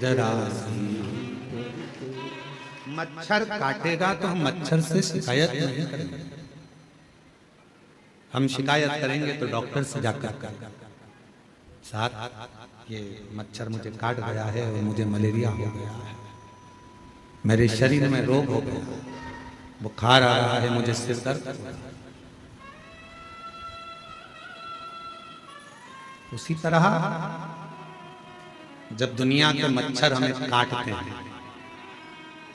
जरा मच्छर काटेगा तो हम मच्छर से शिकायत नहीं करेंगे, हम शिकायत करेंगे तो डॉक्टर से जाकर साथ ये मच्छर मुझे काट गया है और मुझे मलेरिया हो गया है, मेरे शरीर में रोग हो गया, बुखार आ रहा है, मुझे सिर दर्द। उसी तरह जब दुनिया के मच्छर हमें काटते हैं,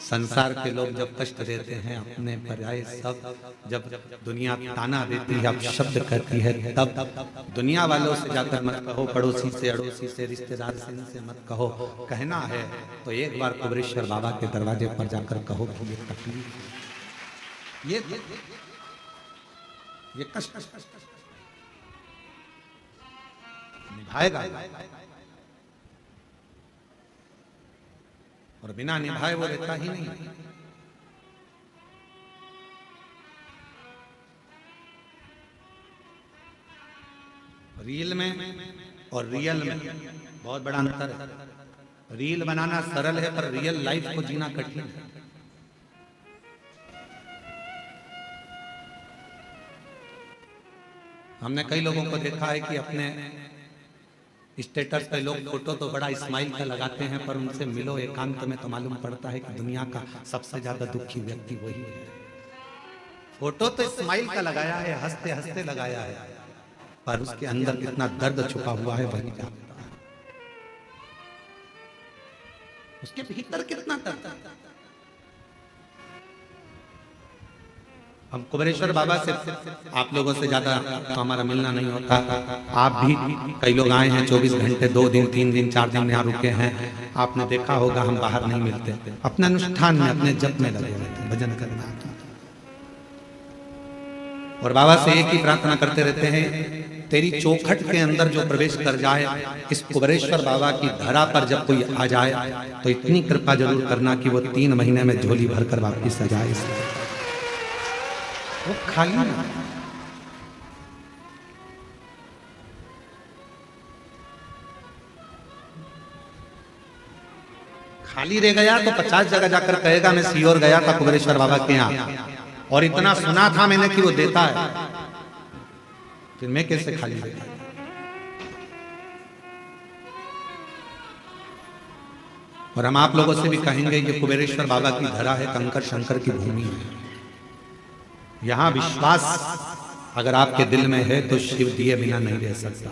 संसार के लोग जब कष्ट देते हैं, अपने पर्याय सब जब दुनिया ताना देती है, अपशब्द करती है, तब दुनिया वालों से जाकर मत कहो, पड़ोसी से, अड़ोसी से, रिश्तेदार से, इनसे मत कहो। कहना है तो एक बार कुबेरेश्वर बाबा के दरवाजे पर जाकर कहो कि ये तकलीफ, ये कष्ट निभाएगा, और बिना निभाए वो रहता ही नहीं। रील में और रियल में बहुत बड़ा अंतर है। रील बनाना सरल है पर रियल लाइफ को जीना कठिन है। हमने कई लोगों को देखा है कि अपने स्टेटस पे लोग फोटो तो बड़ा स्माइल का लगाते हैं, पर उनसे मिलो एकांत में तो मालूम पड़ता है कि दुनिया का सबसे ज्यादा दुखी व्यक्ति वही है। फोटो तो स्माइल का लगाया है, हंसते हंसते लगाया है, पर उसके अंदर कितना दर्द छुपा हुआ है वही जानता है, उसके भीतर कितना दर्द है। हम कुबेरेश्वर बाबा से आप लोगों से ज्यादा तो हमारा मिलना नहीं होता। आप भी कई लोग आए हैं 24 घंटे, 2 दिन, 3 दिन, 4 दिन यहाँ रुके हैं। आपने देखा होगा हम बाहर नहीं मिलते, अपने अनुष्ठान में, अपने जप में लगे रहते हैं, भजन करना। और बाबा से एक ही प्रार्थना करते रहते हैं, तेरी चौखट के अंदर जो प्रवेश कर जाए, इस कुबेरेश्वर बाबा की धरा पर जब कोई आ जाए तो इतनी कृपा जरूर करना कि वो 3 महीने में झोली भरकर वापिस आ जाए। वो खाली ना, खाली रह गया तो 50 जगह जाकर कहेगा मैं सीहोर गया था कुबेरेश्वर बाबा के यहाँ और इतना सुना था मैंने कि वो देता है, फिर मैं कैसे खाली रहता। और हम आप लोगों से भी कहेंगे कि कुबेरेश्वर बाबा की धरा है, कंकर शंकर की भूमि है। यहाँ विश्वास अगर आपके दिल में है तो शिव दिए बिना नहीं रह सकता।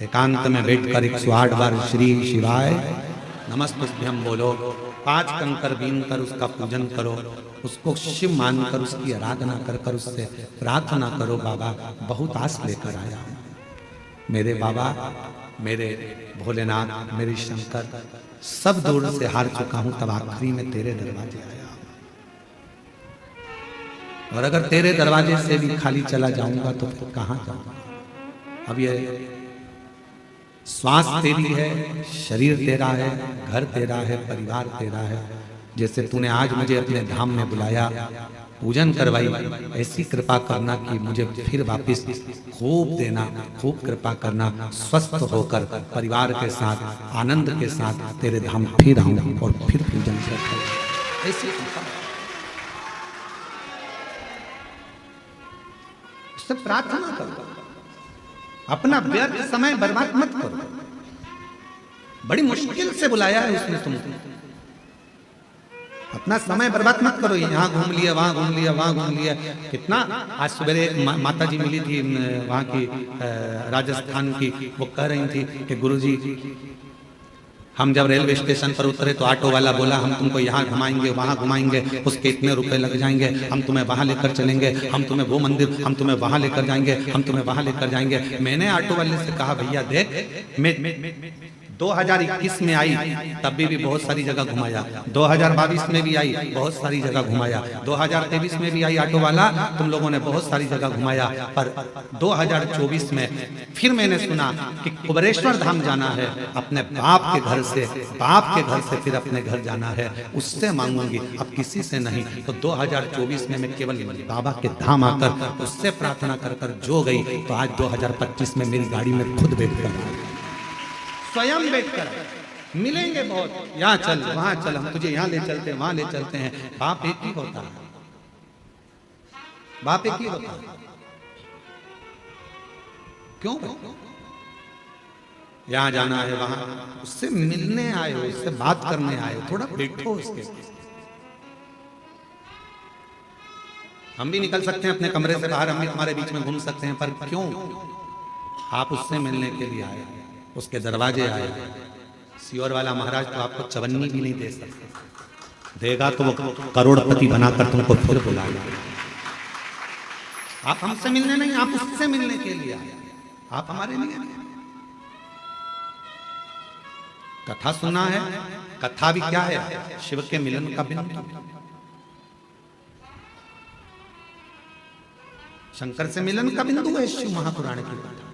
एकांत में बैठकर 108 बार श्री शिवाय नमस्तुभ्यं बोलो, 5 कंकर बीन कर उसका पूजन करो, उसको शिव मानकर उसकी आराधना कर कर उससे प्रार्थना करो, बाबा बहुत आस लेकर आया हूं, मेरे बाबा, मेरे भोलेनाथ, मेरे शंकर, सब दूर से हार चुका हूं, तब आखिरी में तेरे दरवाजे आया। और अगर तेरे दरवाजे से भी खाली चला जाऊंगा तो फिर कहां जाऊंगा। अब ये श्वास तेरी है, शरीर तेरा है, घर तेरा है, परिवार तेरा है। जैसे तूने आज मुझे अपने धाम में बुलाया, पूजन करवाई, ऐसी कृपा करना कि मुझे फिर वापस खूब देना, खूब कृपा करना, स्वस्थ होकर परिवार के साथ आनंद के साथ तेरे धाम फिर आऊं और फिर पूजन कर। ऐसी प्रार्थना करो, अपना व्यर्थ समय बर्बाद मत करो। बड़ी मुश्किल से बुलाया है उसने तुमको, अपना समय बर्बाद मत करो। यहाँ घूम लिया, वहां घूम लिया, वहां घूम लिया, कितना। आज सवेरे एक माता जी मिली थी वहां की, राजस्थान की, वो कह रही थी कि गुरुजी हम जब रेलवे स्टेशन पर उतरे तो ऑटो वाला बोला हम तुमको यहाँ घुमाएंगे, वहाँ घुमाएंगे, उसके इतने रुपए लग जाएंगे, हम तुम्हें वहाँ लेकर चलेंगे, हम तुम्हें वो मंदिर, हम तुम्हें वहाँ लेकर जाएंगे, हम तुम्हें वहाँ लेकर जाएंगे। मैंने ऑटो वाले से कहा भैया देख, मैं 2021 में आई तब भी बहुत सारी जगह घुमाया, 2022 में भी आई बहुत सारी जगह घुमाया, 2023 में भी आई ऑटो वाला, तुम लोगों ने बहुत सारी जगह घुमाया, पर 2024 में फिर मैंने सुना कि कुबेरेश्वर धाम जाना है, अपने बाप के घर से, बाप के घर से फिर अपने घर जाना है, उससे मांगूंगी, अब किसी से नहीं। तो 2024 में मैं केवल बाबा के धाम आकर उससे प्रार्थना कर कर जो गई, तो आज 2025 में मेरी गाड़ी में खुद बैठ कर स्वयं बैठकर मिलेंगे बहुत, यहाँ चल वहां चल, हम तुझे यहाँ ले चलते हैं वहां ले चलते हैं। बाप एक ही होता है, बाप एक ही होता है। क्यों? यहां जाना है वहां, उससे मिलने आए हो, उससे बात करने आए हो, थोड़ा बैठो उसके। हम भी निकल सकते हैं अपने कमरे से बाहर, हम भी तुम्हारे बीच में घूम सकते हैं, पर क्यों? आप उससे मिलने के लिए आए, उसके दरवाजे आए। सियोर वाला महाराज तो आपको चवन्नी भी नहीं दे सकता, देगा तो वो करोड़पति बनाकर तुमको फिर बुलाएगा। आप हमसे मिलने नहीं, आप उससे मिलने के लिए आए, आप हमारे लिए आए। कथा सुना है, कथा भी क्या है? शिव के मिलन का बिंदु। शंकर से मिलन का बिंदु है शिव महापुराण की कथा।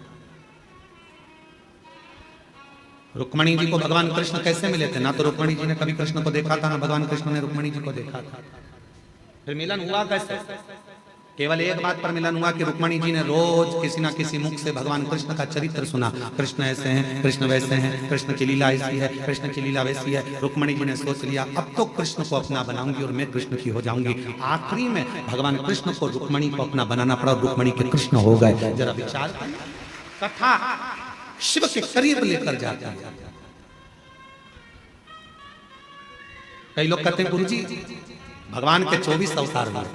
रुक्मणी जी को भगवान कृष्ण कैसे मिले थे? ना तो रुक्मणी जी ने कभी कृष्ण को देखा था, ना भगवान कृष्ण ने रुक्मणी जी को देखा था। फिर मिलन हुआ कैसे? केवल एक बात पर मिलन हुआ कि रुक्मणी जी ने रोज किसी ना किसी मुख से भगवान कृष्ण का चरित्र सुना। कृष्ण ऐसे हैं, कृष्ण वैसे हैं, कृष्ण की लीला ऐसी है, कृष्ण की लीला वैसी है। रुक्मणी जी ने सोच लिया अब तो कृष्ण को अपना बनाऊंगी और मैं कृष्ण की हो जाऊंगी। आखिरी में भगवान कृष्ण को रुक्मणी को अपना बनाना पड़ा, रुक्मणी के कृष्ण हो गए। जरा विचार करें, कथा शिव के करीब लेकर जाता है। कई लोग कहते हैं गुरुजी भगवान के 24 अवतार हुए,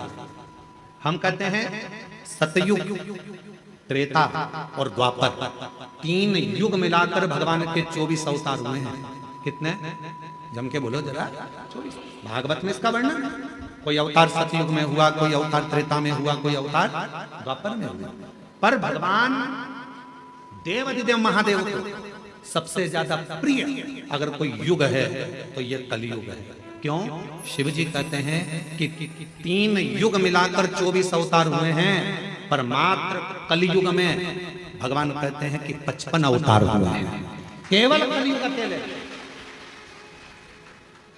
हम कहते हैं सतयुग, त्रेता और द्वापर, 3 युग मिलाकर भगवान के 24 अवतार हुए हैं। कितने? जम के बोलो जरा। 24। भागवत में इसका वर्णन, कोई अवतार सतयुग में हुआ, कोई अवतार त्रेता में हुआ, कोई अवतार द्वापर में हुआ। पर भगवान देवाधिदेव महादेव को सबसे ज्यादा प्रिय अगर कोई युग है तो ये कलयुग है। क्यों? शिव जी कहते हैं कि 3 युग मिलाकर 24 अवतार हुए हैं, पर मात्र कलयुग में भगवान कहते हैं कि 55 अवतार हुए हैं। केवल कलयुग अकेले।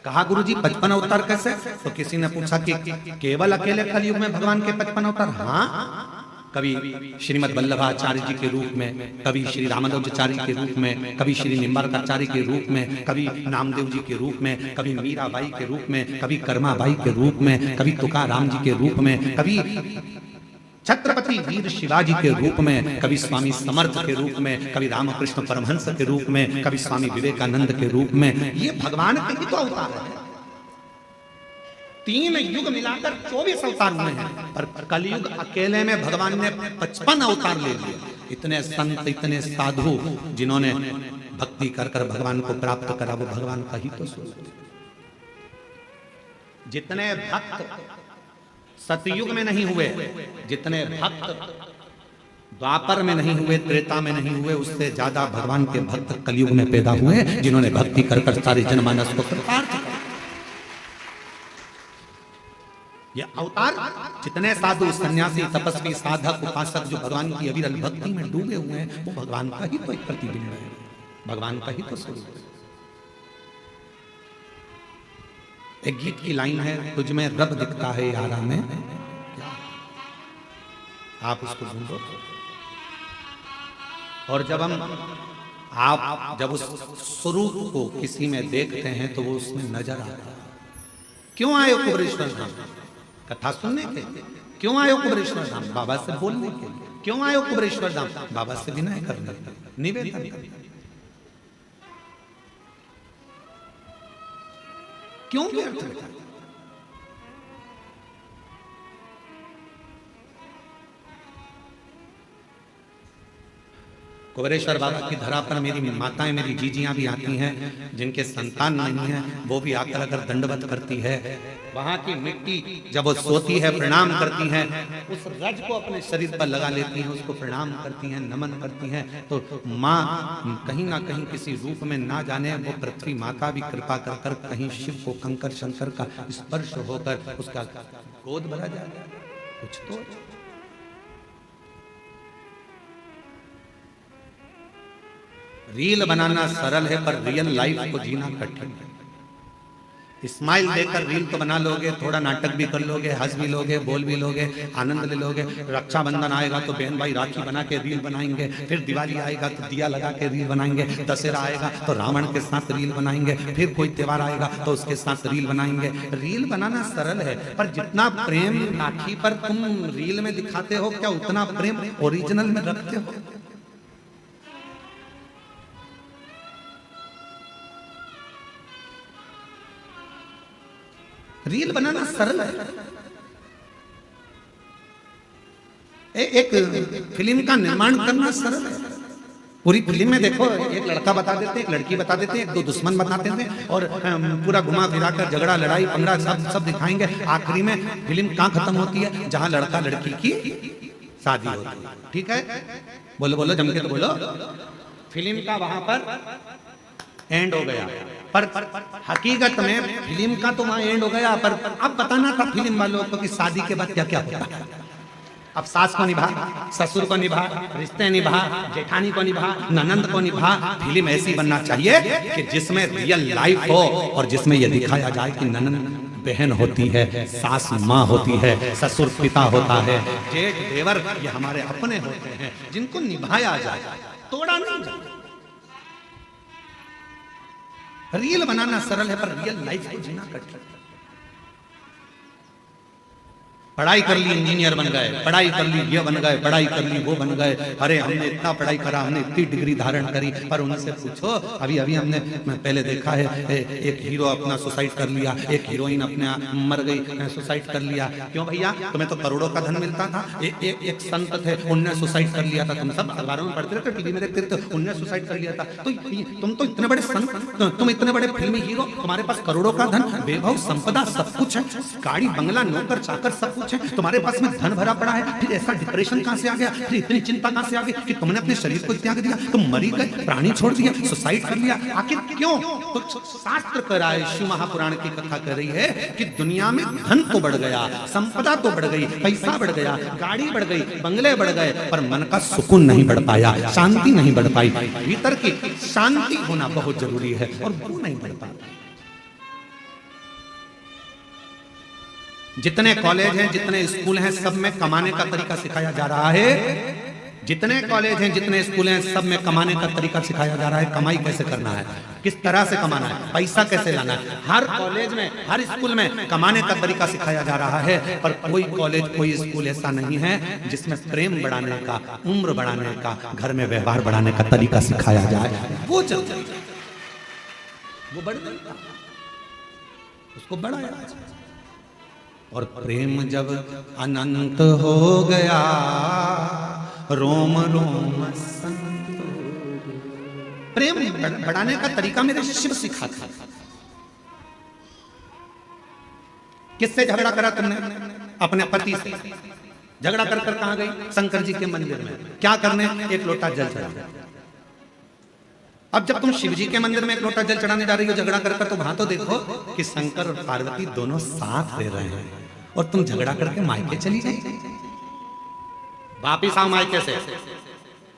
कहा गुरुजी 55 अवतार कैसे? तो किसी ने पूछा कि केवल अकेले कलयुग में भगवान के 55 अवतार? हाँ, कभी श्रीमद वल्लभाचार्य जी के रूप में, कभी श्री रामानुजाचार्य के रूप में, कभी श्री निम्बारकाचार्य के रूप में, कभी नामदेव जी के रूप में, कभी मीराबाई के रूप में, कभी कर्माबाई के रूप में, कभी तुकाराम जी के रूप में, कभी छत्रपति वीर शिवाजी के रूप में, कभी स्वामी समर्थ के रूप में, कभी रामकृष्ण परमहंस के रूप में, कभी स्वामी विवेकानंद के रूप में। ये भगवान के ही तो अवतार है। 3 युग मिलाकर 24 अवतार हुए हैं, पर कलयुग अकेले में भगवान ने 55 अवतार ले लिए। इतने संत, इतने साधु जिन्होंने भक्ति कर कर भगवान को प्राप्त करा, वो भगवान का ही तो स्वरूप। जितने भक्त सतयुग में नहीं हुए, जितने भक्त द्वापर में नहीं हुए, त्रेता में नहीं हुए, उससे ज्यादा भगवान के भक्त कलयुग में पैदा हुए, जिन्होंने भक्ति कर कर सारे जनमानस को कृतार्थ किया। ये अवतार जितने साधु, सन्यासी, तपस्वी, साधक, उपासक जो भगवान की अविरल भक्ति में डूबे हुए हैं, वो भगवान का ही तो एक प्रतिबिंब है, भगवान का ही तो स्वरूप है। एक गीत की लाइन है, तुझ में रब दिखता है यारा में, आप उसको ढूंढो। और जब उस स्वरूप को किसी में देखते हैं तो वो उसमें नजर आता है। क्यों आए हो कुबरेश्वर धाम? कथा सुनने के लिए। क्यों आए हो कुबरेश्वर धाम? बाबा से बोलने के लिए। क्यों आए हो कुबरेश्वर धाम? बाबा से विनय करने के लिए, निवेदन करने। क्यों व्यर्थ बेटा? कुबरेश्वर बाबा की धरा पर मेरी माताएं, मेरी जीजियां भी आती हैं, जिनके संतान नहीं है, वो भी आकर अगर दंडवत करती है। वहां की मिट्टी जब वो सोती है, प्रणाम करती हैं, उस रज को अपने शरीर पर लगा लेती हैं, उसको प्रणाम करती हैं, नमन करती हैं, तो माँ कहीं ना कहीं किसी रूप में ना जाने वो पृथ्वी माता भी कृपा कर कर कहीं शिव को कंकर शंकर का स्पर्श होकर उसका गोद भरा जाए। कुछ तो रील बनाना सरल है, पर रियल लाइफ को जीना कठिन है। स्माइल देकर रील तो बना लोगे, थोड़ा नाटक भी कर लोगे, हंस भी लोगे, बोल भी लोगे, आनंद ले लोगे। रक्षाबंधन आएगा तो बहन भाई राखी बना के रील बनाएंगे, फिर दिवाली आएगा तो दिया लगा के रील बनाएंगे, दशहरा आएगा तो रावण के साथ रील बनाएंगे, फिर कोई त्योहार आएगा तो उसके साथ रील बनाएंगे। रील बनाना सरल है, पर जितना प्रेम राखी पर तुम रील में दिखाते हो, क्या उतना प्रेम ओरिजिनल में रखते हो? रील बनाना सरल है। एक फिल्म का निर्माण करना सरल है। पूरी फिल्म में देखो, एक लड़का बता देते हैं, एक लड़की बता देते हैं, एक दो दुश्मन बताते हैं, और पूरा घुमा फिरा कर झगड़ा लड़ाई पंगड़ा सब दिखाएंगे। आखिरी में फिल्म कहाँ खत्म होती है? जहां लड़का लड़की की शादी होती है। ठीक है, बोलो बोलो जम के तो बोलो। फिल्म का वहां पर एंड हो गया, पर हकीकत में फिल्म का तो वहां एंड हो गया, पर अब बताना था फिल्म वालों को कि शादी के बाद क्या क्या होता है। अब सास को निभा, ससुर को निभा, रिश्ते निभा, जेठानी को निभा, ननंद को निभा। फिल्म ऐसी बनना चाहिए कि जिसमें रियल लाइफ हो और जिसमें यह दिखाया जाए कि ननंद बहन होती है, सास माँ होती है, ससुर पिता होता है, जेठ देवर ये हमारे अपने होते हैं, जिनको निभाया जाए, तोड़ा नहीं जाए। रील बनाना सरल है, पर रियल लाइफ को जीना कठिन। पढ़ाई कर ली इंजीनियर बन गए, पढ़ाई कर ली ये बन गए, पढ़ाई कर ली वो बन गए। अरे हमने इतना पढ़ाई करा, हमने इतनी डिग्री धारण करी, पर उनसे पूछो, अभी अभी हमने पहले देखा है, एक हीरो अपना सुसाइड कर लिया, एक हीरोइन अपने मर गई, सुसाइड कर लिया। क्यों भैया? तुम्हें तो करोड़ों का धन मिलता था। एक संत थे, उनने सुसाइड कर लिया था। तुम सब अखबारों में पढ़ते रहते, टीवी में देखते रहते, उनने सुसाइड कर लिया था। तो तुम तो इतने बड़े संत, तुम इतने बड़े फिल्मी हीरो, तुम्हारे पास करोड़ों का धन, वैभव संपदा सब कुछ है, गाड़ी बंगला नौकर चाकर सब कुछ है, तुम्हारे पास में धन भरा पड़ा है, फिर ऐसा डिप्रेशन कहां से आ गया? फिर इतनी चिंता कहां से आ गई कि तुमने अपने शरीर को त्याग दिया, तुम मरी गए, प्राणी छोड़ दिया, सुसाइड कर लिया? आखिर क्यों? तो शास्त्र कह रहा है, शिव महापुराण की कथा कर रही है कि दुनिया में धन तो बढ़ गया, संपदा तो बढ़ गई, पैसा बढ़ गया, गाड़ी बढ़ गई, बंगले बढ़ गए, पर मन का सुकून नहीं बढ़ पाया, शांति नहीं बढ़ पाई। भीतर की शांति होना बहुत जरूरी है, और वो नहीं बढ़ पाता। जितने कॉलेज हैं, जितने स्कूल हैं, सब में कमाने का तरीका सिखाया जा रहा है। जितने कॉलेज हैं, जितने स्कूल हैं, सब में कमाने का तरीका सिखाया जा रहा है। कमाई कैसे करना है, किस तरह से कमाना है, पैसा कैसे लाना है। हर कॉलेज में, हर स्कूल में कमाने का तरीका सिखाया जा रहा है, पर कोई कॉलेज, कोई स्कूल ऐसा नहीं है जिसमें प्रेम बढ़ाने का, उम्र बढ़ाने का, घर में व्यवहार बढ़ाने का तरीका सिखाया जाए। वो चलता, वो बढ़ गया, उसको बढ़ाया। और प्रेम जब अनंत हो गया, रोम रोम संत। प्रेम बढ़ाने का तरीका मेरे शिव सिखाता। किससे झगड़ा करा तुमने? अपने पति से। झगड़ा कर कर कहां गई? शंकर जी के मंदिर में। क्या करने? एक लोटा जल चढ़ाने। अब जब तुम शिव जी के मंदिर में एक लोटा जल चढ़ाने जा रही हो झगड़ा कर कर, तो वहां तो देखो कि शंकर और पार्वती दोनों साथ रह रहे हैं, और तुम झगड़ा करके मायके चली गई। वापिस आओ मायके से,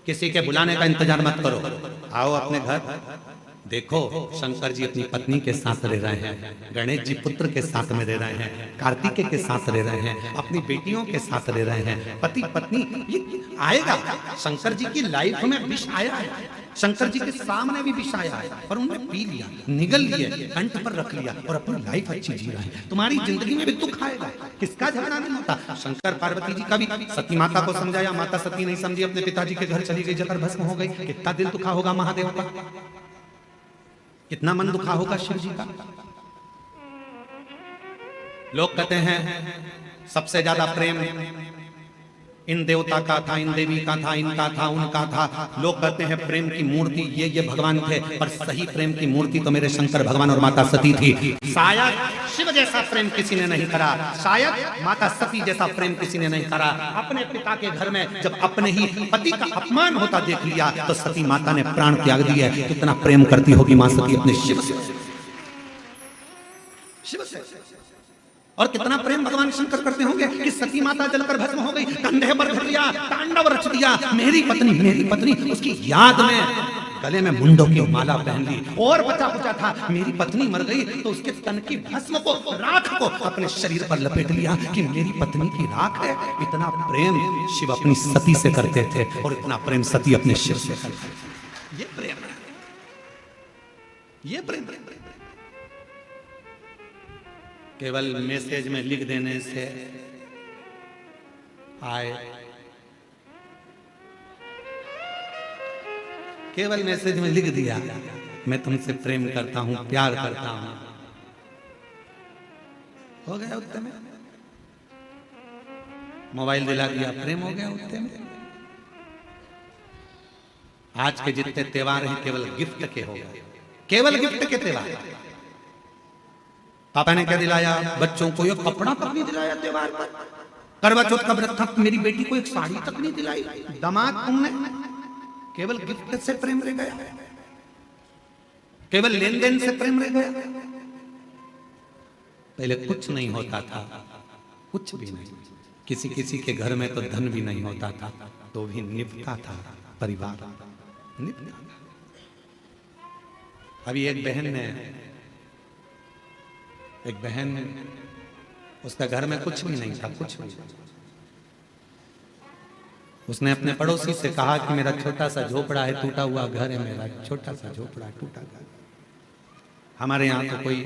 किसी के बुलाने का इंतजार मत करो, आओ अपने घर। देखो शंकर जी अपनी पत्नी के साथ रह रहे हैं, गणेश जी पुत्र के साथ में रह रहे हैं, कार्तिकेय के साथ रह रहे हैं, अपनी बेटियों के साथ रह रहे हैं, पति पत्नी। ये आएगा, शंकर जी की लाइफ में विष आया है, शंकर जी के सामने भी विष आया है, पर उन्होंने पी लिया, निगल लिए, कंठ पर रख लिया, और अपनी लाइफ अच्छी जी रहे हैं। तुम्हारी जिंदगी में भी दुख आएगा, किसका झगड़ा नहीं होता। शंकर पार्वती जी का भी सती माता को समझाया, माता सती नहीं समझी, अपने पिताजी के घर चली गई, जकर भस्म हो गई। कितना दिल दुखा होगा महादेव का, कितना मन दुखा होगा शिव जी का। लोग कहते हैं सबसे ज्यादा प्रेम इन देवता का था, इन देवी का था, इनका था, उनका था। लोग कहते हैं प्रेम की मूर्ति ये भगवान थे, पर सही प्रेम की मूर्ति तो मेरे शंकर भगवान और माता सती थी। शायद शिव जैसा प्रेम किसी ने नहीं करा, शायद माता सती जैसा प्रेम किसी ने नहीं करा। अपने पिता के घर में जब अपने ही पति का अपमान होता देख लिया, तो सती माता ने प्राण त्याग दिया। कितना प्रेम करती होगी मां सती अपने शिव से, शिव से। और कितना प्रेम भगवान शंकर करते होंगे कि सती माता जलकर भस्म हो गई, कंधे पर धर लिया, तांडव रच दिया, मेरी पत्नी, उसकी याद में गले में मुंडों की माला पहन ली और बचा कुचा था मेरी पत्नी मर गई तो उसके तन की भस्म को, राख को अपने शरीर पर लपेट लिया कि मेरी पत्नी की राख है। इतना प्रेम शिव अपनी सती से करते थे और इतना प्रेम सती अपने शिव से करते थे। ये प्रेम है, ये प्रेम। केवल मैसेज में लिख देने से आए, केवल मैसेज में लिख दिया मैं तुमसे प्रेम करता हूं, प्यार करता हूं, हो गया उत्ते में। मोबाइल दिला दिया, प्रेम हो गया उत्ते में। आज के जितने त्योहार हैं केवल गिफ्ट के हो गए, केवल गिफ्ट के त्योहार। पापा ने क्या दिलाया बच्चों को? ये कपड़ा तक नहीं दिलाया त्योहार पर। करवा चौथ का व्रत था, मेरी बेटी को एक साड़ी तक नहीं दिलाई। दामाद तुमने केवल गिफ्ट से प्रेम रह गया, केवल लेन देन से प्रेम रह गया। पहले कुछ नहीं होता था, कुछ भी नहीं। किसी किसी के घर में तो धन भी नहीं होता था तो भी निभता था परिवार, निभता। अभी एक बहन उसका घर में कुछ भी नहीं था, कुछ भी। उसने अपने पड़ोसी से कहा कि मेरा छोटा सा झोपड़ा है, टूटा हुआ घर है, मेरा छोटा सा झोपड़ा, टूटा घर। हमारे यहाँ तो कोई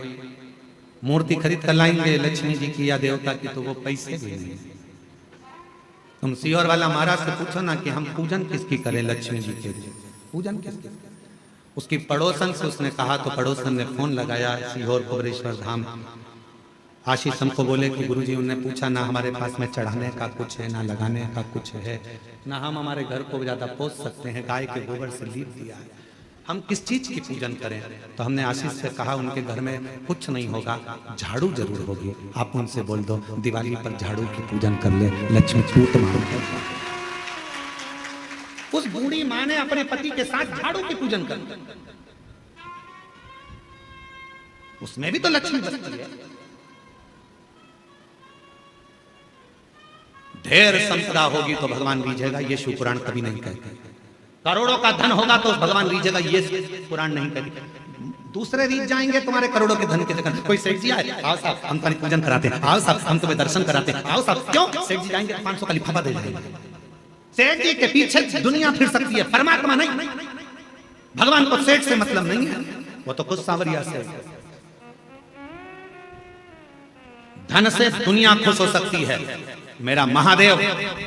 मूर्ति खरीद कर लाएंगे लक्ष्मी जी की या देवता की तो वो पैसे भी नहीं। तुम सीहोर वाला महाराज से पूछो ना कि हम पूजन किसकी करें, लक्ष्मी जी के पूजन किसकी? उसकी पड़ोसन से उसने कहा तो पड़ोसन ने फोन लगाया सीहोर कुबरेश्वर धाम। आशीष हमको बोले कि गुरुजी, उन्होंने पूछा ना हमारे पास में चढ़ाने का कुछ है, ना लगाने का कुछ है, ना हम हमारे घर को ज्यादा पोस सकते हैं, गाय के गोबर से लीप दिया है, हम किस चीज की पूजन करें? तो हमने आशीष से कहा उनके घर में कुछ नहीं होगा, झाड़ू जरूर होगी, आप उनसे बोल दो दिवाली पर झाड़ू की पूजन कर ले, लक्ष्मी टूट मार। उस बूढ़ी माँ ने अपने पति के साथ झाड़ू की पूजन कर, उसमें भी तो लक्ष्मी बसती है। ढेर संपदा होगी तो भगवान रीझेगा, ये शिव पुराण कभी नहीं कहते। करोड़ों का धन होगा तो भगवान रीझेगा, ये पुराण नहीं कहते। दूसरे रीझ जाएंगे तुम्हारे करोड़ों के धन के जगह। कोई सेठ जी आए, आओ साहब हम तुम्हारी पूजन कराते हैं, आओ साहब हम तुम्हें दर्शन कराते हैं, आओ साहब। क्यों? सेठ जी जाएंगे 500 का लिफाफा दे जाएंगे। सेठ जी के पीछे दुनिया फिर सकती है, परमात्मा नहीं। भगवान को सेठ से मतलब नहीं है, वो तो खुद सांवरिया से। धन से दुनिया खुश हो सकती है, मेरा महादेव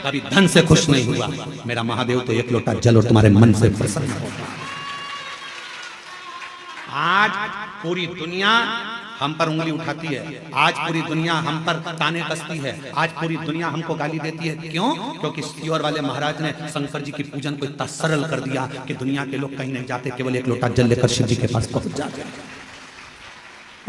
कभी धन से खुश नहीं हुआ। मेरा महादेव तो एक लोटा जल और तुम्हारे मन से प्रसन्न होगा। आज पूरी दुनिया हम पर उंगली उठाती है, आज पूरी दुनिया हम पर ताने कसती है, आज पूरी दुनिया हमको गाली देती है। क्यों? क्योंकि सीहोर वाले महाराज ने शंकर जी की पूजन को इतना सरल कर दिया कि दुनिया के लोग कहीं नहीं जाते, केवल एक लोटा जल लेकर शिव जी के पास पहुंच जाते हैं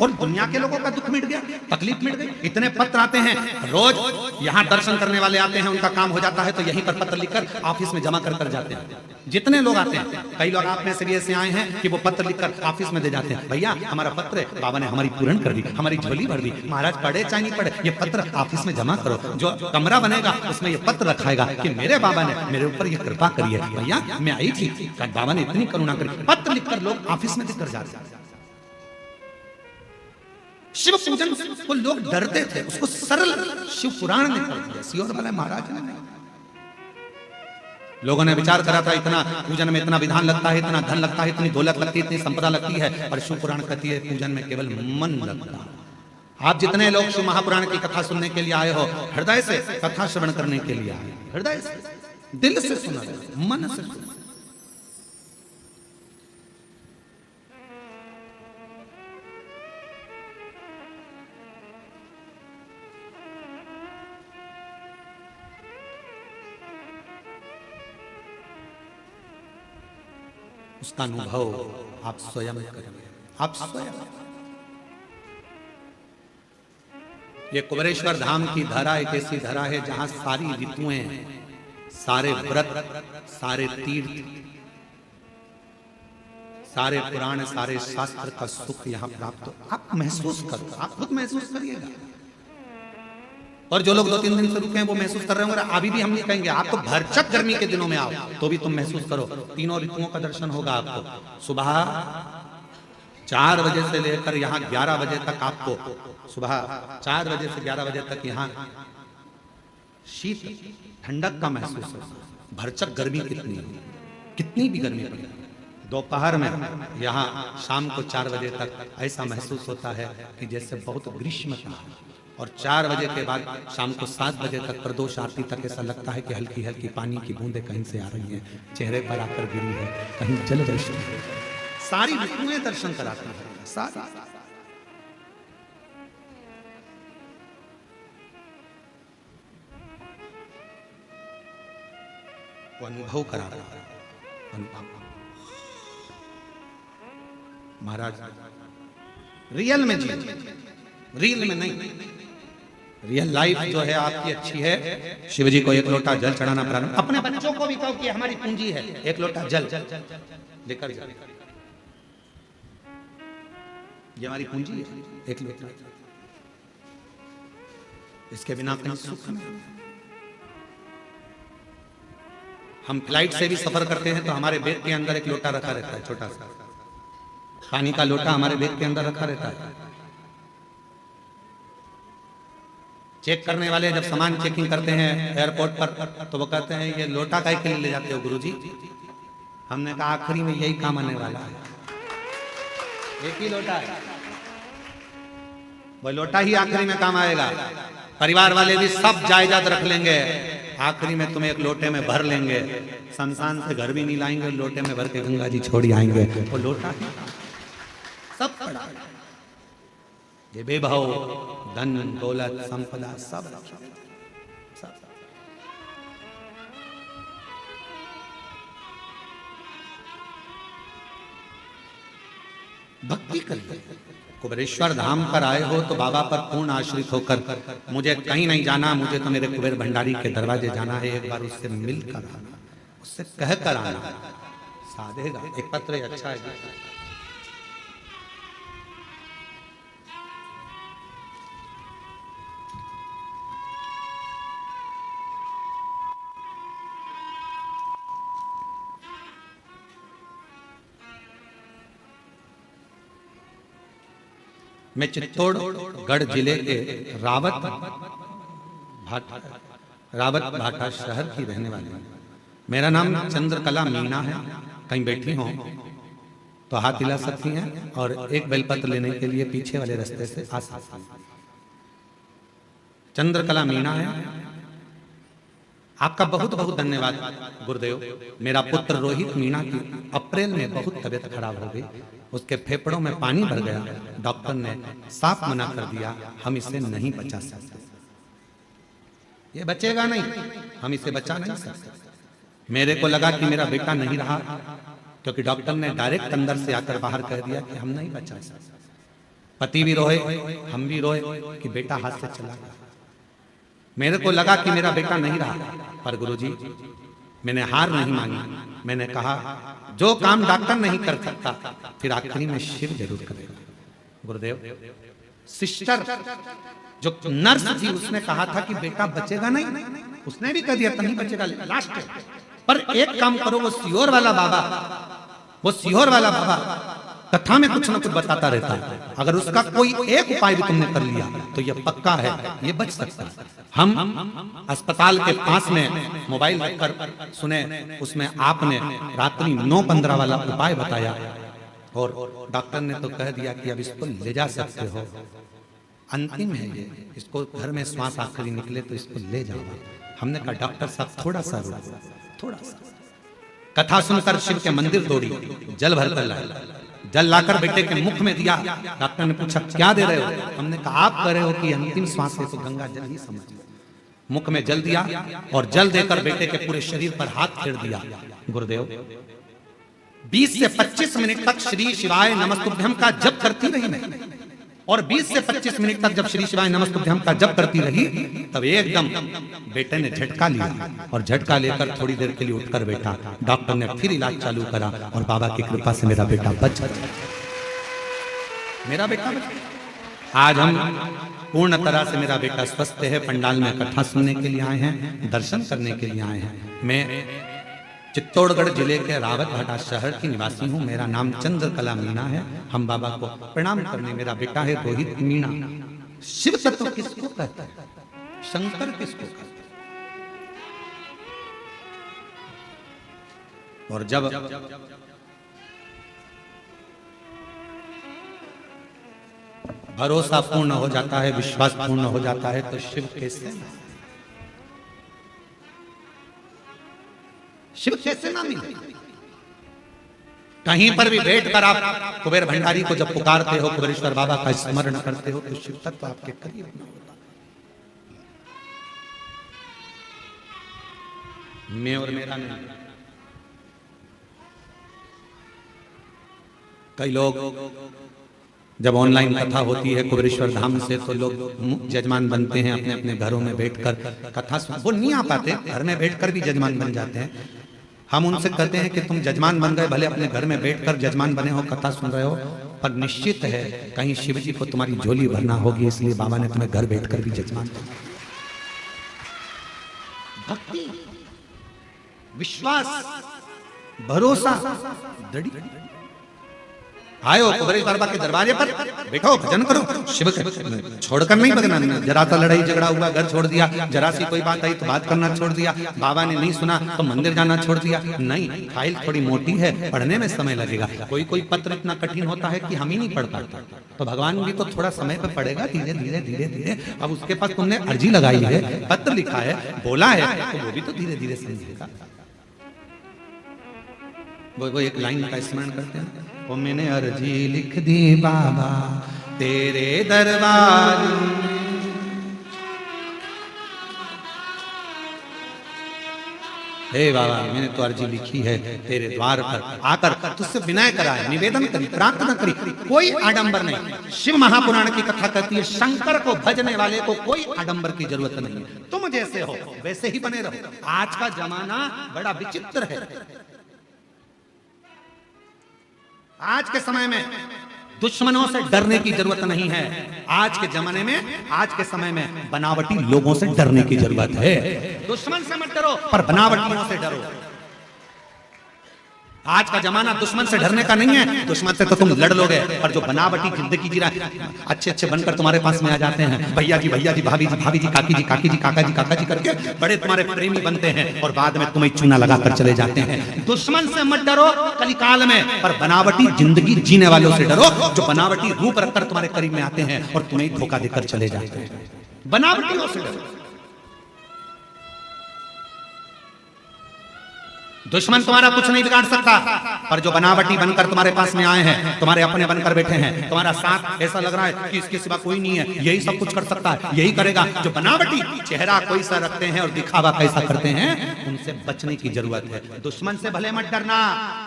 और दुनिया के लोगों का दुख मिट गया, तकलीफ मिट गई। इतने पत्र आते हैं रोज, यहाँ दर्शन करने वाले आते हैं, उनका काम हो जाता है तो यहीं पर पत्र लिखकर ऑफिस में जमा कर जाते हैं। जितने लोग आते हैं, कई लोग आप में से भी ऐसे आए हैं कि वो पत्र लिखकर ऑफिस में दे जाते हैं, भैया हमारा पत्र है, बाबा ने हमारी पूर्ण कर दी, हमारी झोली भर दी, महाराज पढ़े चाहे नहीं पढ़े ये पत्र ऑफिस में जमा करो। जो कमरा बनेगा उसमें ये पत्र रखाएगा कि मेरे बाबा ने मेरे ऊपर ये कृपा करी है, भैया मैं आई थी, बाबा ने इतनी करुणा करी। पत्र लिखकर लोग ऑफिस में देकर जाते हैं। शिव पूजन को लोग डरते थे, उसको सरल शिव पुराण ने कर दिया, सीहोर वाले महाराज ने। लोगों ने विचार करा था इतना पूजन में इतना विधान लगता है, इतना धन लगता है, इतनी दौलत लगती है, इतनी संपदा लगती है, और शिव पुराण कहती है पूजन में केवल मन लगता है। आप जितने लोग शिव महापुराण की कथा सुनने के लिए आए हो, हृदय से कथा श्रवण करने के लिए आए, हृदय से, दिल से सुना, मन से सुना। उसका अनुभव आप स्वयं करिए, आप स्वयं। ये कुबरेश्वर धाम की धरा एक ऐसी धरा है जहां सारी ऋतुएं, सारे व्रत, सारे तीर्थ, सारे पुराण, सारे शास्त्र का सुख यहां प्राप्त हो। आप महसूस करो, आप खुद महसूस करिएगा। और जो लोग 2-3 दिन से रुके हैं वो महसूस कर रहे होंगे। अभी भी हम ये कहेंगे आप तो भरचक गर्मी के दिनों में आओ तो भी तुम महसूस करो, तीनों ऋतुओं का दर्शन होगा आपको। सुबह 4 बजे से लेकर यहाँ 11 बजे तक आपको, सुबह 4 बजे से 11 बजे तक यहाँ शीत ठंडक का महसूस होगा। भरचक गर्मी कितनी है, कितनी भी गर्मी पड़े, दोपहर में यहाँ शाम को 4 बजे तक ऐसा महसूस होता है कि जैसे बहुत ग्रीष्म था। और 4 बजे के बाद शाम को 7 बजे तक प्रदोष आरती तक ऐसा लगता है कि हल्की हल्की पानी की बूंदें कहीं से आ रही हैं, चेहरे पर आकर गिरी है, कहीं जल वृष्टि है। सारी ऋतुएं दर्शन कराती है, सारी वो अनुभव करा रहा है। अनुभव महाराज रियल में जी, रियल में नहीं। रियल लाइफ जो है आपकी अच्छी है। शिव जी को 1 लोटा जल चढ़ाना प्रारंभ, अपने बच्चों को भी कहो कि हमारी पूंजी है, 1 लोटा जल लेकर जाओ, ये हमारी पूंजी है, 1 लोटा। इसके बिना कहीं सुख नहीं। हम फ्लाइट से भी सफर करते हैं तो हमारे बैग के अंदर 1 लोटा रखा रहता है, छोटा सा पानी का लोटा हमारे बैग के अंदर रखा रहता है। चेक करने वाले जब सामान चेकिंग करते हैं एयरपोर्ट पर तो वो कहते हैं ये लोटा काहे के लिए ले जाते हो गुरुजी? हमने कहा आखिरी में यही काम आने वाला है, 1 ही लोटा है, वो लोटा ही आखिरी में काम आएगा। परिवार वाले भी सब जायदाद रख लेंगे, आखिरी में तुम्हें 1 लोटे में भर लेंगे, शमशान से घर भी नहीं लाएंगे, लोटे में भर के गंगा जी छोड़ आएंगे। वो लोटा ही सब पड़ा है, ये बेभाव धन दौलत संपदा सब भक्ति करिए। कुबेरेश्वर धाम पर आए हो तो बाबा पर पूर्ण आश्रित होकर, मुझे कहीं नहीं जाना, मुझे तो मेरे कुबेर भंडारी के दरवाजे जाना है, एक बार उससे मिलकर आना, उससे कहकर आना, साधेगा। एक पत्र अच्छा है, मैं चित्तौड़गढ़ जिले के रावत भाटा शहर की रहने वाली हूँ। मेरा नाम चंद्रकला मीना है। कहीं बैठी हो तो हाथ हिला सकती हैं और एक बेलपत्र लेने के लिए पीछे वाले रास्ते से आ सकती हैं। चंद्रकला मीना है। आपका बहुत बहुत धन्यवाद गुरुदेव। मेरा पुत्र रोहित मीणा की अप्रैल में बहुत तबीयत खराब हो गई, उसके फेफड़ों में पानी भर गया, डॉक्टर ने साफ मना कर दिया, हम इसे नहीं बचा सकते, ये बचेगा नहीं, हम इसे बचा नहीं सकते। मेरे को लगा कि मेरा बेटा नहीं रहा, क्योंकि डॉक्टर ने डायरेक्ट अंदर से आकर बाहर कह दिया कि हम नहीं बचा सकते। पति भी रोए, हम भी रोए कि बेटा हाथ से चला गया। मेरे को लगा कि मेरा बेटा नहीं रहा, पर गुरुजी मैंने हार नहीं मानी। मैंने कहा जो काम डॉक्टर नहीं कर सकता फिर आखिरी में शिव जरूर करेगा। गुरुदेव, सिस्टर जो नर्स थी उसने कहा था कि बेटा बचेगा नहीं, उसने भी कह दिया था नहीं बचेगा लास्ट है। पर एक काम करो, वो सियोर वाला बाबा कथा में कुछ ना कुछ बताता रहता है, अगर उसका कोई एक उपाय भी तुमने कर लिया तो यह पक्का है, ये बच सकता है। हम अस्पताल के पास में मोबाइल रखकर सुने, उसमें आपने रात्रि 9:15 वाला उपाय बताया और डॉक्टर ने तो कह दिया कि अब इसको ले जा सकते हो, अंतिम है ये, इसको घर में श्वास आखिरी निकले तो इसको ले जाओ। हमने कहा डॉक्टर साहब थोड़ा सा रुको, थोड़ा सा। कथा सुनकर शिव के मंदिर दौड़ी, जल भर कर लाई, जल लाकर बेटे के मुख में दिया। डॉक्टर ने पूछा क्या दे रहे हो? हमने कहा आप कह रहे हो कि अंतिम श्वास है तो गंगा जल ही समझ। मुख में जल दिया और जल देकर बेटे के पूरे शरीर पर हाथ फेर दिया। गुरुदेव 20 से 25 मिनट तक श्री शिवाय नमस्तुभ्यम का जप करती रही मैं, और 20 से 25 मिनट तक जब श्री शिवाय नमस्तुभ्यम का जप करती रही तब एकदम बेटे ने झटका लिया और झटका लेकर थोड़ी देर के लिए उठकर बैठा। डॉक्टर ने फिर इलाज चालू करा और बाबा की कृपा से मेरा बेटा बच गया। मेरा बेटा बच गया। आज हम पूर्ण तरह से, मेरा बेटा स्वस्थ है, पंडाल में कथा सुनने के लिए आए हैं, दर्शन करने के लिए आए हैं। मैं चित्तौड़गढ़ जिले के रावतभाटा शहर की निवासी हूँ। मेरा नाम चंद्रकला मीणा है। हम बाबा को प्रणाम करने, मेरा बेटा है रोहित मीणा। शिव तत्व किसको कहता है? शंकर किसको कहता है? और जब भरोसा पूर्ण हो जाता है, विश्वास पूर्ण हो जाता है, तो शिव कैसे ना मिले? कहीं पर भी बैठकर आप कुबेर भंडारी को जब पुकारते हो, कुबेरेश्वर बाबा का स्मरण करते हो, तो शिव तत्व आपके करीब न होता। मैं और मेरा नहीं। कई लोग जब ऑनलाइन कथा होती है कुबेरेश्वर धाम से, तो लोग जजमान बनते हैं अपने अपने घरों में बैठकर कथा सुन। वो नहीं आ पाते, घर में बैठकर भी जजमान बन जाते हैं। हम उनसे कहते हैं कि तुम जजमान बन गए, भले अपने घर में बैठकर जजमान बने हो, कथा सुन रहे हो, पर निश्चित है कहीं शिव जी को तुम्हारी झोली भरना होगी, इसलिए बाबा ने तुम्हें घर बैठकर भी जजमान बनाया। भक्ति, विश्वास, भरोसा, दृढ़ आयो कुबेरेश्वर बाबा के दरवाजे पर बैठो, भजन करो, शिव छोड़कर नहीं भगना। जरा सा लड़ाई झगड़ा हुआ, घर छोड़ दिया, जरा सी कोई बात आई तो बात करना छोड़ दिया, बाबा ने नहीं सुना तो मंदिर जाना छोड़ दिया। नहीं, फाइल थोड़ी मोटी है, पढ़ने में समय लगेगा। कोई कोई पत्र इतना कठिन होता है कि हम ही नहीं पढ़ पाते, तो भगवान भी तो थोड़ा समय पर पढ़ेगा, धीरे धीरे धीरे धीरे। अब उसके पास तुमने अर्जी लगाई है, पत्र लिखा है, बोला है, तो वो भी तो धीरे धीरे समझेगा। वो एक लाइन का स्मरण करते हैं, वो मैंने अर्जी लिख दी बाबा तेरे दरबार में। हे बाबा, मैंने तो अर्जी लिखी है तेरे द्वार पर आकर, तुझसे विनय करा है, निवेदन करी, प्रार्थना करी, कोई आडंबर नहीं। शिव महापुराण की कथा कहती है, शंकर को भजने वाले को कोई आडंबर की जरूरत नहीं है। तुम जैसे हो वैसे ही बने रहो। आज का जमाना बड़ा विचित्र है। आज के समय में दुश्मनों से डरने की जरूरत नहीं है। आज के जमाने में, आज के समय में बनावटी लोगों से डरने की जरूरत है। दुश्मन से मत डरो, पर बनावटियों से डरो। आज का जमाना दुश्मन से डरने का नहीं है। दुश्मन से तो तुम लड़ लोगे, पर जो बनावटी जिंदगी जी रहा है, अच्छे अच्छे बनकर तुम्हारे पास में आ जाते हैं, भैया जी, भाभी जी, काकी जी, काकी जी, काका जी करके बड़े तुम्हारे प्रेमी बनते हैं, और बाद में तुम्हें चूना लगाकर चले जाते हैं। दुश्मन से मत डरो कलिकाल में, पर बनावटी जिंदगी जीने वालों से डरो, जो बनावटी रूप रखकर तुम्हारे करीब में आते हैं और तुम्हें धोखा देकर चले जाते हैं। बनावटियों से डरो। दुश्मन तुम्हारा कुछ नहीं बिगाड़ सकता, पर जो बनावटी बनकर तुम्हारे पास में आए हैं, तुम्हारे अपने बनकर बैठे हैं, तुम्हारा साथ ऐसा लग रहा है कि इसके सिवा कोई नहीं है, यही सब कुछ कर सकता है, यही करेगा, जो बनावटी चेहरा कोई सा रखते हैं और दिखावा कैसा करते हैं, उनसे बचने की जरूरत है। दुश्मन से भले मत डरना,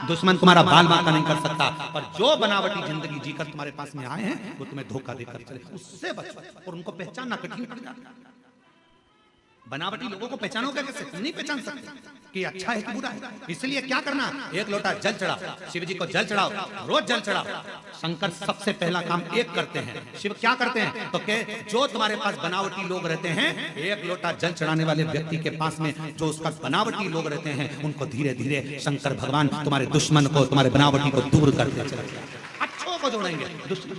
दुश्मन तुम्हारा बाल बांका नहीं कर सकता, पर जो बनावटी जिंदगी जीकर तुम्हारे पास में आए हैं, वो तुम्हें धोखा देकर चले, उससे बचो। और उनको पहचानना कठिन पड़ जाता है। बनावटी लोगों को पहचानोगे कैसे? तुम नहीं पहचान सकते कि अच्छा है कि बुरा है। इसलिए क्या करना, एक लोटा जल चढ़ाओ, शिव जी को जल चढ़ाओ, रोज जल चढ़ाओ। शंकर सबसे पहला काम एक करते हैं। शिव क्या करते हैं? तो के जो तुम्हारे पास बनावटी लोग रहते हैं, एक लोटा जल चढ़ाने वाले व्यक्ति के पास में जो उसका बनावटी लोग रहते हैं, उनको धीरे धीरे शंकर भगवान तुम्हारे दुश्मन को, तुम्हारे बनावटी को दूर करते चले जाएंगे, अच्छों को जोड़ेंगे, दुश्मन।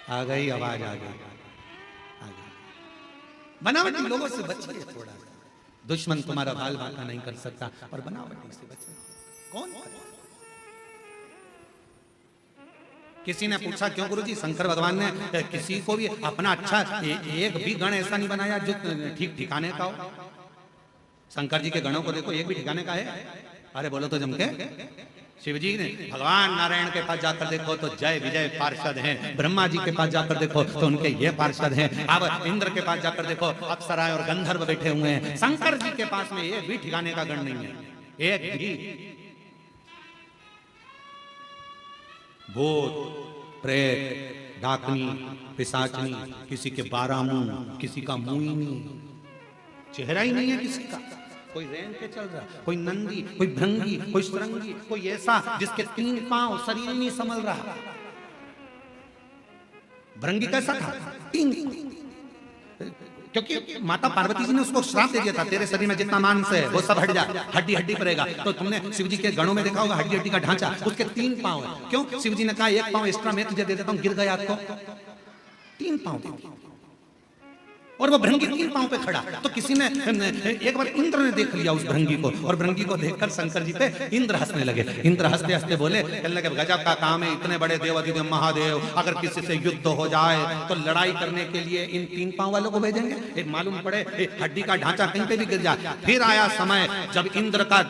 आ गई आवाज, आ गई। बनावटी लोगों से बचिए थोड़ा। दुश्मन तुम्हारा बाल बांका नहीं कर सकता, और बनावटी से बचिए। कौन करे? किसी ने पूछा, क्यों गुरुजी शंकर भगवान ने किसी को भी अपना अच्छा एक भी गण ऐसा नहीं बनाया जो ठीक ठिकाने का हो? शंकर जी के गणों को देखो, एक भी ठिकाने का है? अरे बोलो तो जम के। शिव जी ने भगवान नारायण के पास जाकर देखो तो जय विजय पार्षद हैं, ब्रह्मा जी के पास जाकर देखो तो उनके ये पार्षद हैं, अब इंद्र के पास जाकर देखो अप्सराएं और गंधर्व बैठे हुए हैं। शंकर जी के पास में एक भी ठिकाने का गण नहीं है, एक भी। भूत, प्रेत, डाकनी, पिशाचनी, किसी के 12 मुंह, किसी का मुंह ही नहीं, चेहरा ही नहीं है किसी का। कोई रेंग के चल रहा, कोई नंदी, कोई भृंगी, कोई सुरंगी, कोई ऐसा जिसके 3 पांव, शरीर नहीं संभल रहा। भृंगी कैसा था? क्योंकि माता पार्वती जी ने उसको श्राप दे दिया था, तेरे शरीर में जितना मांस है वो सब हट जाए, हड्डी हड्डी पर रहेगा। तो तुमने शिव जी के गणों में देखा होगा हड्डी हड्डी का ढांचा, उसके 3 पांव है। क्यों? शिव जी ने कहा 1 पांव एक्स्ट्रा मैं तुझे दे देता हूं, गिर गया तो 3 पांव दे दिया। और वो भृंगी 3 पांव पे खड़ा। तो किसी ने एक बार इंद्र ने देख लिया उस भृंगी को, और भृंगी को देखकर शंकर जी पे इंद्र हंसने लगे। इंद्र हंसते हंसते बोले, कहने लगे गजब का काम है, इतने बड़े देव अधिदेव महादेव अगर किसी से युद्ध हो जाए तो लड़ाई करने के लिए इन 3 पांव वालों को भेजेंगे? एक मालूम पड़े हड्डी का ढांचा कहीं पे भी गिर जाए। फिर आया समय जब इंद्र का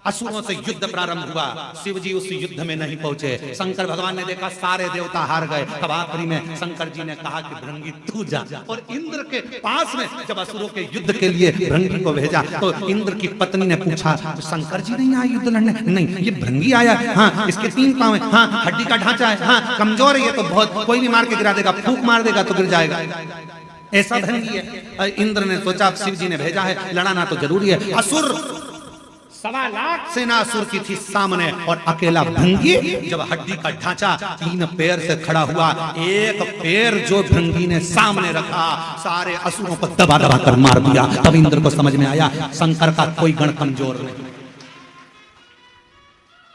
असुरों से युद्ध प्रारंभ हुआ, शिव जी उस युद्ध में नहीं पहुंचे। शंकर भगवान ने देखा सारे देवता हार गए। अब आखिरी में शंकर जी ने कहा कि भृंगी तू जा। और इंद्र के पास में जब असुरों के युद्ध के लिए भृंगी को भेजा तो इंद्र की पत्नी ने पूछा, शंकर जी नहीं आए युद्ध लड़ने? नहीं, ये भृंगी आया। हाँ, इसके 3 पांव है, हाँ हड्डी का ढांचा है, हाँ कमजोर है, ये तो बहुत कोई भी मार के गिरा देगा, फूंक मार देगा तो गिर जाएगा, ऐसा भृंगी है। इंद्र ने सोचा शिव जी ने भेजा है, लड़ाना तो जरूरी है। असुर 1.25 लाख सेना असुर की थी सामने, और अकेला भृंगी जब हड्डी का ढांचा 3 पैर से खड़ा हुआ, एक पैर जो भृंगी ने सामने रखा सारे असुरों को दबा दबा कर मार दिया। तब इंद्र को समझ में आया शंकर का कोई गण कमजोर नहीं।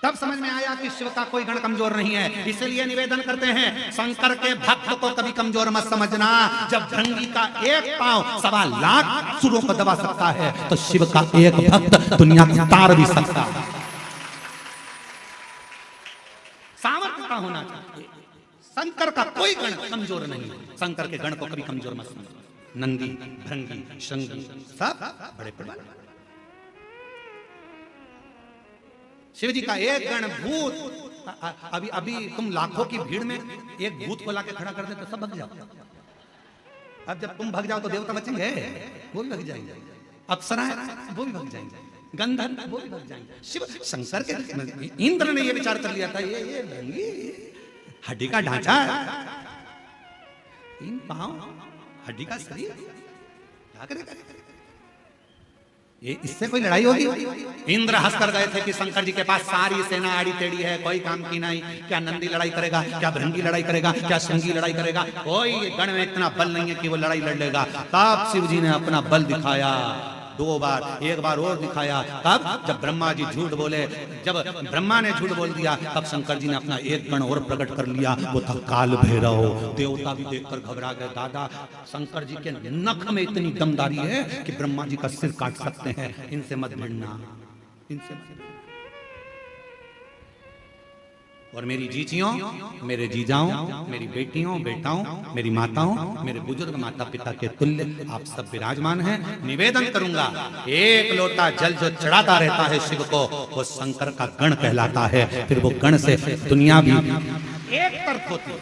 तब समझ में आया कि शिव का कोई गण कमजोर नहीं है। इसलिए निवेदन करते हैं शंकर के भक्त को कभी कमजोर मत समझना। जब भृंगी का 1 पांव 1.25 लाख असुरों को दबा सकता है तो शिव का एक भक्त दुनिया को तार भी सकता है। सामर्थ्य का होना चाहिए। शंकर का कोई गण कमजोर नहीं है। शंकर के गण को कभी कमजोर मत समझना। नंदी, भृंगी, शंगी सब बड़े बड़े। शिव जी का एक गण भूत, अभी तुम लाखों की भीड़ में एक भूत को लाके खड़ा कर दे तो सब भग जाओ। अब जब तुम भग जाओ तो देवता बचेंगे? वो भी भग जाएंगे। अप्सराएं वो भी भग जाएंगे, गंधर्व वो भी भग जाएंगे। शिव शंकर के इंद्र ने ये विचार कर लिया था, ये भृंगी हड्डी का ढांचा, 3 पांव, हड्डी का शरीर, क्या करेगा ये? इससे कोई लड़ाई होगी? इंद्र हंस कर गए थे कि शंकर जी के पास सारी सेना आड़ी टेढ़ी है, कोई काम की नहीं। क्या नंदी लड़ाई करेगा? क्या भृंगी लड़ाई करेगा? क्या शंगी लड़ाई करेगा? कोई गण में इतना बल नहीं है कि वो लड़ाई लड़ लेगा। तब शिव जी ने अपना बल दिखाया 2 बार, एक बार और दिखाया। तब जब ब्रह्मा जी झूठ बोले, जब ब्रह्मा ने झूठ बोल दिया, तब शंकर जी ने अपना एक गण और प्रकट कर लिया। वो था काल भैरव। देवता भी देखकर घबरा गए। दादा शंकर जी के नख में इतनी दमदारी है कि ब्रह्मा जी का सिर काट सकते हैं। इनसे मत भिड़ना, इनसे मत। और मेरी जीजियों, मेरे जीजाओं, मेरी बेटियों, बेटाओं, मेरी माताओं, मेरे बुजुर्ग माता पिता के तुल्य आप सब विराजमान हैं। निवेदन करूंगा, 1 लोटा जल जो चढ़ाता रहता है शिव को, वो शंकर का गण कहलाता है। फिर वो गण से दुनिया भी एक तरफ होती है।